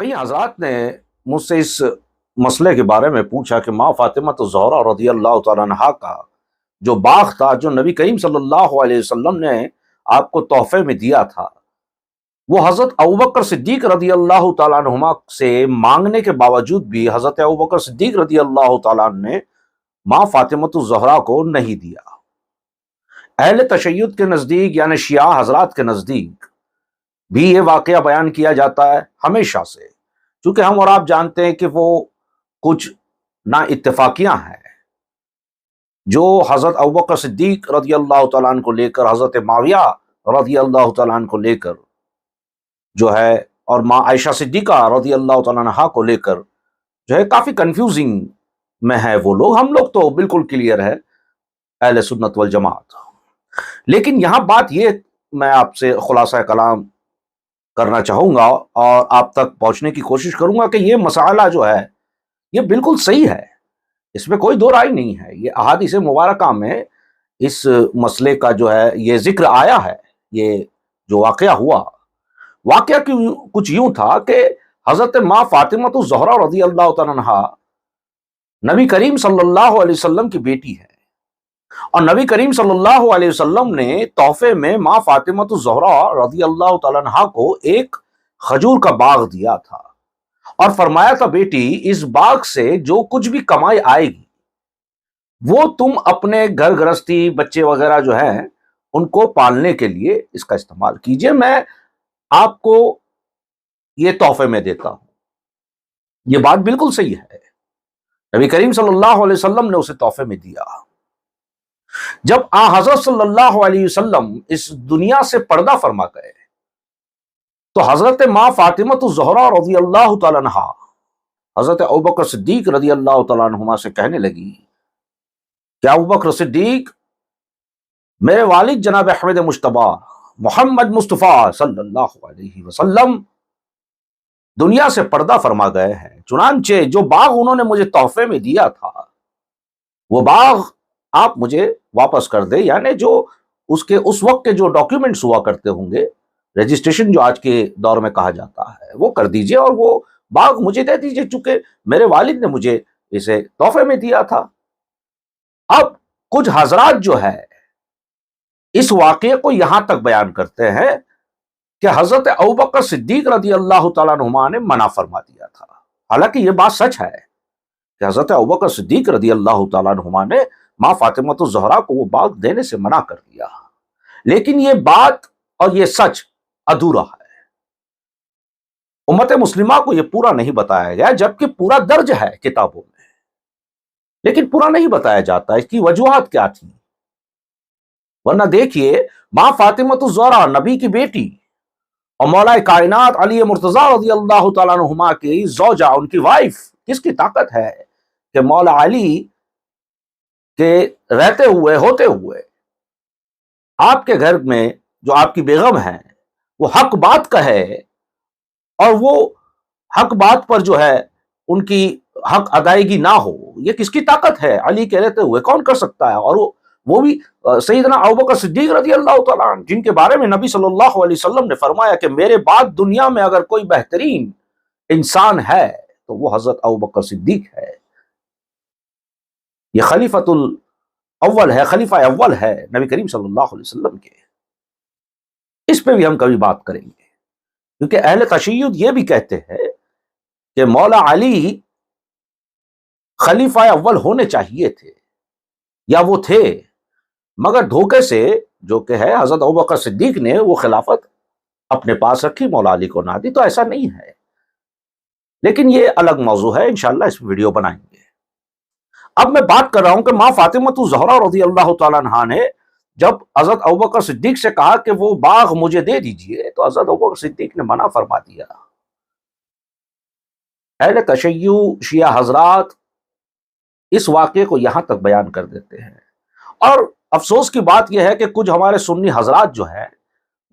کئی حضرات نے مجھ سے اس مسئلے کے بارے میں پوچھا کہ ماں فاطمہ الزہرا رضی اللہ تعالیٰ عنہا کا جو باغ تھا جو نبی کریم صلی اللہ علیہ وسلم نے آپ کو تحفے میں دیا تھا، وہ حضرت ابوبکر صدیق رضی اللہ تعالیٰ عنہما سے مانگنے کے باوجود بھی حضرت ابوبکر صدیق رضی اللہ تعالیٰ عنہ نے ماں فاطمہ الزہرا کو نہیں دیا۔ اہل تشیع کے نزدیک یعنی شیعہ حضرات کے نزدیک بھی یہ واقعہ بیان کیا جاتا ہے ہمیشہ سے، چونکہ ہم اور آپ جانتے ہیں کہ وہ کچھ نا اتفاقیاں ہیں جو حضرت ابوبکر صدیق رضی اللہ تعالیٰ عنہ کو لے کر، حضرت معاویہ رضی اللہ تعالیٰ عنہ کو لے کر جو ہے، اور ماں عائشہ صدیقہ رضی اللہ تعالیٰ عنہا کو لے کر جو ہے کافی کنفیوزنگ میں ہے وہ لوگ۔ ہم لوگ تو بالکل کلیئر ہے اہل سنت والجماعت۔ لیکن یہاں بات یہ میں آپ سے خلاصہ کلام کرنا چاہوں گا اور آپ تک پہنچنے کی کوشش کروں گا کہ یہ مسئلہ جو ہے یہ بالکل صحیح ہے، اس میں کوئی دو رائے نہیں ہے۔ یہ احادیث مبارکہ میں اس مسئلے کا جو ہے یہ ذکر آیا ہے۔ یہ جو واقعہ ہوا، واقعہ کچھ یوں تھا کہ حضرت ماں فاطمہ الزہرا رضی اللہ تعالیٰ عنہا نبی کریم صلی اللہ علیہ وسلم کی بیٹی ہے، اور نبی کریم صلی اللہ علیہ وسلم نے تحفے میں ماں فاطمہ الزہرا رضی اللہ تعالیٰ عنہا کو ایک کھجور کا باغ دیا تھا، اور فرمایا تھا بیٹی اس باغ سے جو کچھ بھی کمائی آئے گی وہ تم اپنے گھر گرہستی بچے وغیرہ جو ہیں ان کو پالنے کے لیے اس کا استعمال کیجئے، میں آپ کو یہ تحفے میں دیتا ہوں۔ یہ بات بالکل صحیح ہے، نبی کریم صلی اللہ علیہ وسلم نے اسے تحفے میں دیا۔ جب حضرت صلی اللہ علیہ وسلم اس دنیا سے پردہ فرما گئے تو حضرت ماں فاطمہ الزہرا رضی اللہ تعالیٰ عنہا حضرت ابوبکر صدیق رضی اللہ تعالیٰ عنہما سے کہنے لگی کہ ابوبکر صدیق، میرے والد جناب احمد مجتبی محمد مصطفیٰ صلی اللہ علیہ وسلم دنیا سے پردہ فرما گئے ہیں، چنانچہ جو باغ انہوں نے مجھے تحفے میں دیا تھا وہ باغ آپ مجھے واپس کر دے، یعنی جو اس وقت کے جو ڈاکیومنٹس ہوا کرتے ہوں گے، رجسٹریشن جو آج کے دور میں کہا جاتا ہے، وہ کر دیجئے اور وہ باغ مجھے دے دیجئے، چونکہ میرے والد نے مجھے اسے تحفے میں دیا تھا۔ اب کچھ حضرات جو ہے اس واقعے کو یہاں تک بیان کرتے ہیں کہ حضرت ابوبکر صدیق رضی اللہ تعالیٰ عنہما نے منع فرما دیا تھا، حالانکہ یہ بات سچ ہے کہ حضرت ابوبکر صدیق رضی اللہ تعالیٰ عنہما نے ماں فاطمہ الزہرا کو وہ باغ دینے سے منع کر دیا، لیکن یہ بات اور یہ سچ ادھورا ہے۔ امت مسلمہ کو یہ پورا نہیں بتایا گیا، جبکہ پورا درج ہے کتابوں میں، لیکن پورا نہیں بتایا جاتا۔ اس کی وجوہات کیا تھی؟ ورنہ دیکھیے، ماں فاطمہ الزہرا نبی کی بیٹی اور مولا کائنات علی مرتضیٰ رضی اللہ تعالیٰ عنہما کی زوجہ، ان کی وائف، کس کی طاقت ہے کہ مولا علی کے رہتے ہوئے ہوتے ہوئے آپ کے گھر میں جو آپ کی بیگم ہے وہ حق بات کہے، اور وہ حق بات پر جو ہے ان کی حق ادائیگی نہ ہو؟ یہ کس کی طاقت ہے؟ علی کے رہتے ہوئے کون کر سکتا ہے؟ اور وہ بھی سیدنا ابوبکر صدیق رضی اللہ تعالیٰ عنہ، جن کے بارے میں نبی صلی اللہ علیہ وسلم نے فرمایا کہ میرے بعد دنیا میں اگر کوئی بہترین انسان ہے تو وہ حضرت ابوبکر صدیق ہے۔ یہ خلیفۃ الاول ہے، خلیفہ اول ہے نبی کریم صلی اللہ علیہ وسلم کے۔ اس پہ بھی ہم کبھی بات کریں گے، کیونکہ اہل تشیع یہ بھی کہتے ہیں کہ مولا علی خلیفہ اول ہونے چاہیے تھے، یا وہ تھے، مگر دھوکے سے جو کہ ہے حضرت ابوبکر صدیق نے وہ خلافت اپنے پاس رکھی، مولا علی کو نہ دی، تو ایسا نہیں ہے۔ لیکن یہ الگ موضوع ہے، انشاءاللہ اس ویڈیو بنائیں گے۔ اب میں بات کر رہا ہوں کہ ماں فاطمہ الزہرا رضی اللہ تعالیٰ عنہا نے جب حضرت ابوبکر صدیق سے کہا کہ وہ باغ مجھے دے دیجئے، تو حضرت ابوبکر صدیق نے منع فرما دیا۔ اہل تشیع شیعہ حضرات اس واقعے کو یہاں تک بیان کر دیتے ہیں، اور افسوس کی بات یہ ہے کہ کچھ ہمارے سنی حضرات جو ہیں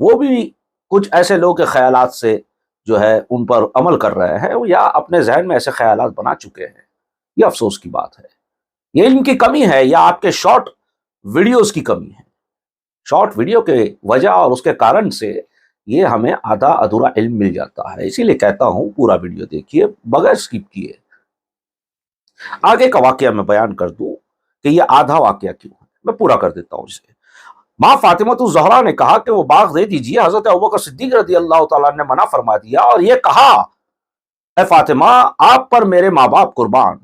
وہ بھی کچھ ایسے لوگ کے خیالات سے جو ہے ان پر عمل کر رہے ہیں، یا اپنے ذہن میں ایسے خیالات بنا چکے ہیں۔ یہ افسوس کی بات ہے، یہ ان کی کمی ہے، یا آپ کے شارٹ ویڈیوز کی کمی ہے۔ شارٹ ویڈیو کے وجہ اور اس کے کارن سے یہ ہمیں آدھا ادھورا علم مل جاتا ہے. اسی لیے کہتا ہوں پورا ویڈیو دیکھیے بغیر سکپ کیے. آگے کا واقعہ میں بیان کر دوں کہ یہ آدھا واقعہ کیوں ہے، میں پورا کر دیتا ہوں اسے. ماں فاطمہ الزہرا نے کہا کہ وہ باغ دے دیجیے. حضرت ابوبکر صدیق رضی اللہ تعالیٰ نے منع فرما دیا اور یہ کہا اے فاطمہ آپ پر میرے ماں باپ قربان.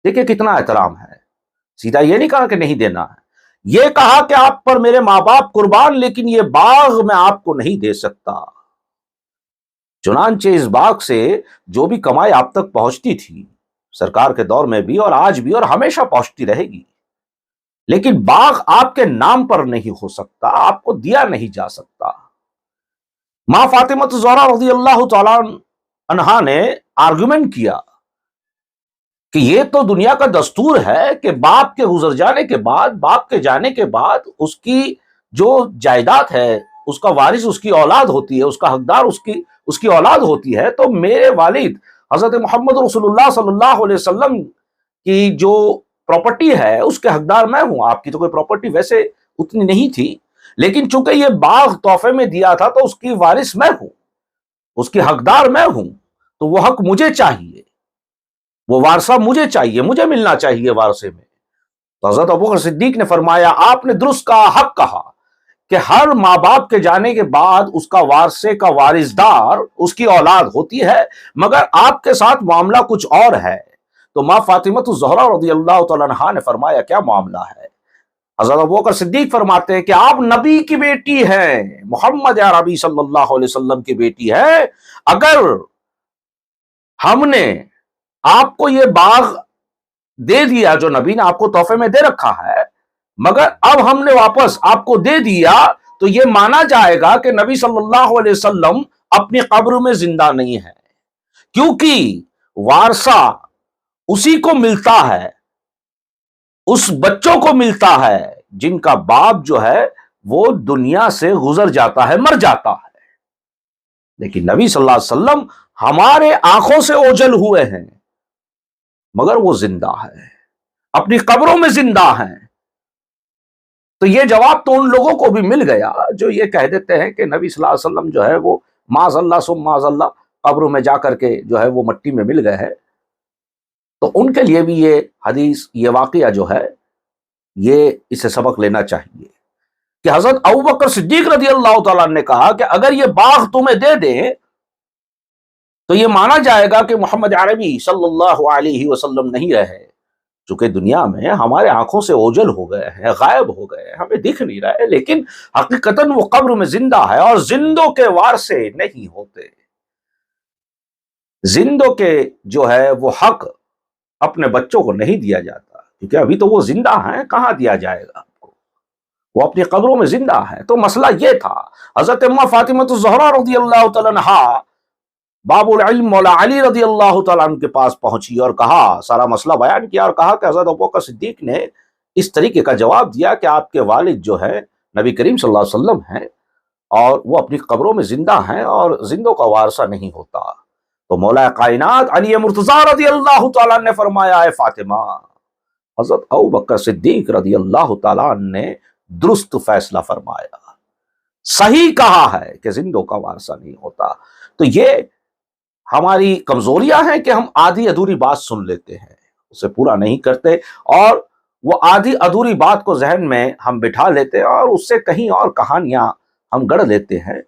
دیکھیں کتنا احترام ہے. سیدھا یہ نہیں کہا کہ نہیں دینا ہے، یہ کہا کہ آپ پر میرے ماں باپ قربان، لیکن یہ باغ میں آپ کو نہیں دے سکتا. چنانچہ اس باغ سے جو بھی کمائی آپ تک پہنچتی تھی سرکار کے دور میں بھی اور آج بھی اور ہمیشہ پہنچتی رہے گی، لیکن باغ آپ کے نام پر نہیں ہو سکتا، آپ کو دیا نہیں جا سکتا. ماں فاطمہ الزہرا رضی اللہ تعالیٰ عنہا نے آرگومنٹ کیا کہ یہ تو دنیا کا دستور ہے کہ باپ کے گزر جانے کے بعد، باپ کے جانے کے بعد اس کی جو جائیداد ہے اس کا وارث اس کی اولاد ہوتی ہے، اس کا حقدار اس کی اولاد ہوتی ہے. تو میرے والد حضرت محمد رسول اللہ صلی اللہ علیہ وسلم کی جو پراپرٹی ہے اس کے حقدار میں ہوں. آپ کی تو کوئی پراپرٹی ویسے اتنی نہیں تھی، لیکن چونکہ یہ باغ تحفے میں دیا تھا تو اس کی وارث میں ہوں، اس کی حقدار میں ہوں، تو وہ حق مجھے چاہیے، وہ وارثہ مجھے چاہیے، مجھے ملنا چاہیے وارثے میں. تو حضرت ابوبکر صدیق نے فرمایا آپ نے درست کہا، حق کہا کہ ہر ماں باپ کے جانے کے بعد اس کا وارثے کا وارثدار اس کی اولاد ہوتی ہے، مگر آپ کے ساتھ معاملہ کچھ اور ہے. تو ماں فاطمہ الزہرا رضی اللہ تعالیٰ عنہا نے فرمایا کیا معاملہ ہے؟ حضرت ابوبکر صدیق فرماتے ہیں کہ آپ نبی کی بیٹی ہیں، محمد عربی صلی اللہ علیہ وسلم کی بیٹی ہے. اگر ہم نے آپ کو یہ باغ دے دیا جو نبی نے آپ کو تحفے میں دے رکھا ہے، مگر اب ہم نے واپس آپ کو دے دیا، تو یہ مانا جائے گا کہ نبی صلی اللہ علیہ وسلم اپنی قبر میں زندہ نہیں ہے، کیونکہ وارثہ اسی کو ملتا ہے، اس بچوں کو ملتا ہے جن کا باپ جو ہے وہ دنیا سے گزر جاتا ہے، مر جاتا ہے. لیکن نبی صلی اللہ علیہ وسلم ہمارے آنکھوں سے اوجھل ہوئے ہیں مگر وہ زندہ ہے، اپنی قبروں میں زندہ ہیں. تو یہ جواب تو ان لوگوں کو بھی مل گیا جو یہ کہہ دیتے ہیں کہ نبی صلی اللہ علیہ وسلم جو ہے وہ معاذ اللہ ثم معاذ اللہ قبروں میں جا کر کے جو ہے وہ مٹی میں مل گئے ہیں. تو ان کے لیے بھی یہ حدیث، یہ واقعہ جو ہے یہ اسے سبق لینا چاہیے کہ حضرت ابوبکر صدیق رضی اللہ تعالیٰ نے کہا کہ اگر یہ باغ تمہیں دے دیں تو یہ مانا جائے گا کہ محمد عربی صلی اللہ علیہ وسلم نہیں رہے، چونکہ دنیا میں ہمارے آنکھوں سے اوجھل ہو گئے ہیں، غائب ہو گئے ہیں، ہمیں دکھ نہیں رہے، لیکن حقیقتاً وہ قبر میں زندہ ہے اور زندوں کے وارثے نہیں ہوتے. زندوں کے جو ہے وہ حق اپنے بچوں کو نہیں دیا جاتا، کیونکہ ابھی تو وہ زندہ ہیں، کہاں دیا جائے گا آپ کو، وہ اپنی قبروں میں زندہ ہے. تو مسئلہ یہ تھا. حضرت اماں فاطمہ الزہرا رضی اللہ تعالیٰ عنہا باب العلم مولا علی رضی اللہ تعالیٰ عنہ کے پاس پہنچی اور کہا، سارا مسئلہ بیان کیا اور کہا کہ حضرت ابوبکر صدیق نے اس طریقے کا جواب دیا کہ آپ کے والد جو ہے نبی کریم صلی اللہ علیہ وسلم ہیں اور وہ اپنی قبروں میں زندہ ہیں اور زندوں کا وارثہ نہیں ہوتا. تو مولا کائنات علی مرتضیٰ رضی اللہ تعالیٰ نے فرمایا اے فاطمہ، حضرت ابوبکر صدیق رضی اللہ تعالیٰ نے درست فیصلہ فرمایا، صحیح کہا ہے کہ زندوں کا وارثہ نہیں ہوتا. تو یہ ہماری کمزوریاں ہیں کہ ہم آدھی ادھوری بات سن لیتے ہیں، اسے پورا نہیں کرتے، اور وہ آدھی ادھوری بات کو ذہن میں ہم بٹھا لیتے ہیں اور اس سے کہیں اور کہانیاں ہم گڑھ لیتے ہیں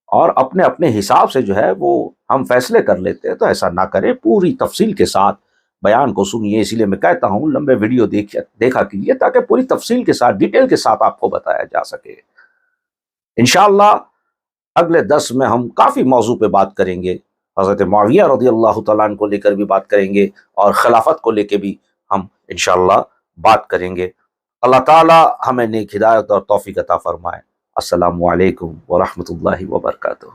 اور اپنے اپنے حساب سے جو ہے وہ ہم فیصلے کر لیتے ہیں. تو ایسا نہ کریں، پوری تفصیل کے ساتھ بیان کو سنیے. اسی لیے میں کہتا ہوں لمبے ویڈیو دیکھا کیجیے تاکہ پوری تفصیل کے ساتھ، ڈیٹیل کے ساتھ آپ کو بتایا جا سکے. انشاءاللہ اگلے 10 میں ہم کافی موضوع پہ بات کریں گے. حضرت معاویہ رضی اللہ تعالیٰ عنہ کو لے کر بھی بات کریں گے اور خلافت کو لے کے بھی ہم انشاءاللہ بات کریں گے. اللہ تعالیٰ ہمیں نیک ہدایت اور توفیق عطا فرمائے. السلام علیکم ورحمۃ اللہ وبرکاتہ.